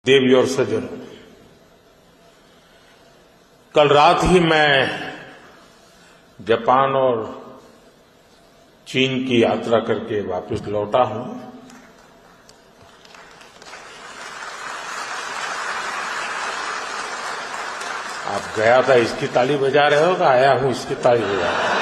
देवी और सजन, कल रात ही मैं जापान और चीन की यात्रा करके वापस लौटा हूं। आप गया था इसकी ताली बजा रहे हो, आया हूं इसकी ताली बजा रहा हूं।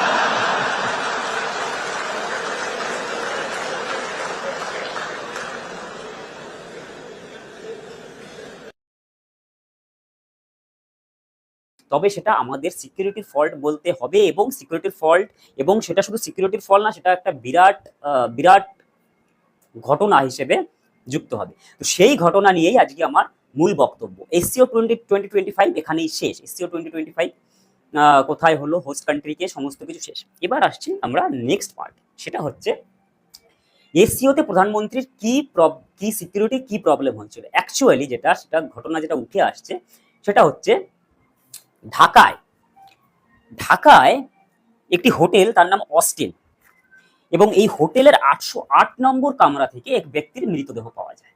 তবে সেটা আমাদের সিকিউরিটির ফল্ট বলতে হবে, এবং সিকিউরিটির ফল্ট, এবং সেটা শুধু সিকিউরিটির ফল্ট না, সেটা একটা বিরাট ঘটনা হিসেবে যুক্ত হবে। তো সেই ঘটনা নিয়েই আজকে আমার মূল বক্তব্য। এসসিও 2025 এখানেই শেষ। এসসিও 2025 কোথায় হলো, হোস্ট কান্ট্রিকে, সমস্ত কিছু শেষ। এবার আসছি আমরা নেক্সট পার্ট, সেটা হচ্ছে এসসিওতে প্রধানমন্ত্রীর কি সিকিউরিটি কি প্রবলেম হচ্ছিল। অ্যাকচুয়ালি সেটা ঘটনা যেটা উঠে আসছে সেটা হচ্ছে ঢাকায় একটি হোটেল, তার নাম অস্টিন, এবং এই হোটেলের 808 নম্বর কামরা থেকে এক ব্যক্তির মৃতদেহ পাওয়া যায়।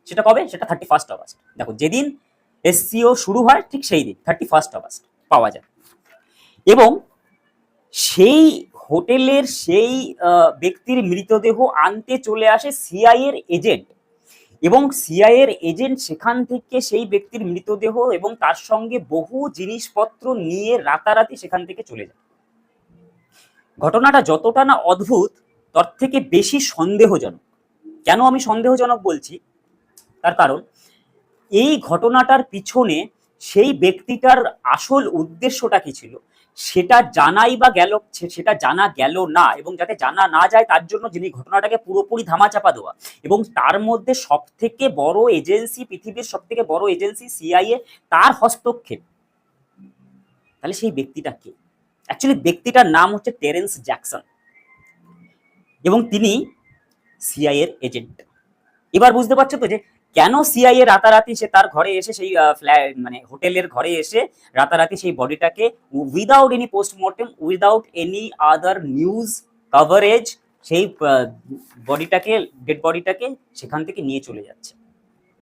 সেটা কবে? সেটা 31 অগস্ট। দেখো, যেদিন এসসিও শুরু হয় ঠিক সেই দিন 31 অগস্ট পাওয়া যায়। এবং সেই হোটেলের সেই ব্যক্তির মৃতদেহ আনতে চলে আসে সিআইএর এজেন্ট, এবং সিআইএর এজেন্ট সেখান থেকে সেই ব্যক্তির মৃতদেহ এবং তার সঙ্গে বহু জিনিসপত্র নিয়ে রাতারাতি সেখান থেকে চলে যায়। ঘটনাটা যতটা না অদ্ভুত, তার থেকে বেশি সন্দেহজনক। কেন আমি সন্দেহজনক বলছি? তার কারণ এই ঘটনাটার পিছনে সেই ব্যক্তিটার আসল উদ্দেশ্যটা কি ছিল সেটা জানা গেল না, এবং যাতে জানা না যায় তার জন্য যিনি ঘটনাটাকে পুরোপুরি ধামাচাপা দেওয়া, এবং তার মধ্যে সবথেকে বড় এজেন্সি, পৃথিবীর সবথেকে বড় এজেন্সি সিআইএ, তার হস্তক্ষেপ। তাহলে সেই ব্যক্তিটা কে? অ্যাকচুয়ালি ব্যক্তিটার নাম হচ্ছে টেরেন্স জ্যাকসন, এবং তিনি সিআইএর এজেন্ট। এবার বুঝতে পারছো তো যে কেন সিআইএ রাতারাতি সে তার ঘরে এসে, সেই হোটেলের ঘরে এসে রাতারাতি সেই বডিটাকে without any postmortem, without any other news coverage, সেই ডেড বডিটাকে সেখান থেকে নিয়ে চলে যাচ্ছে।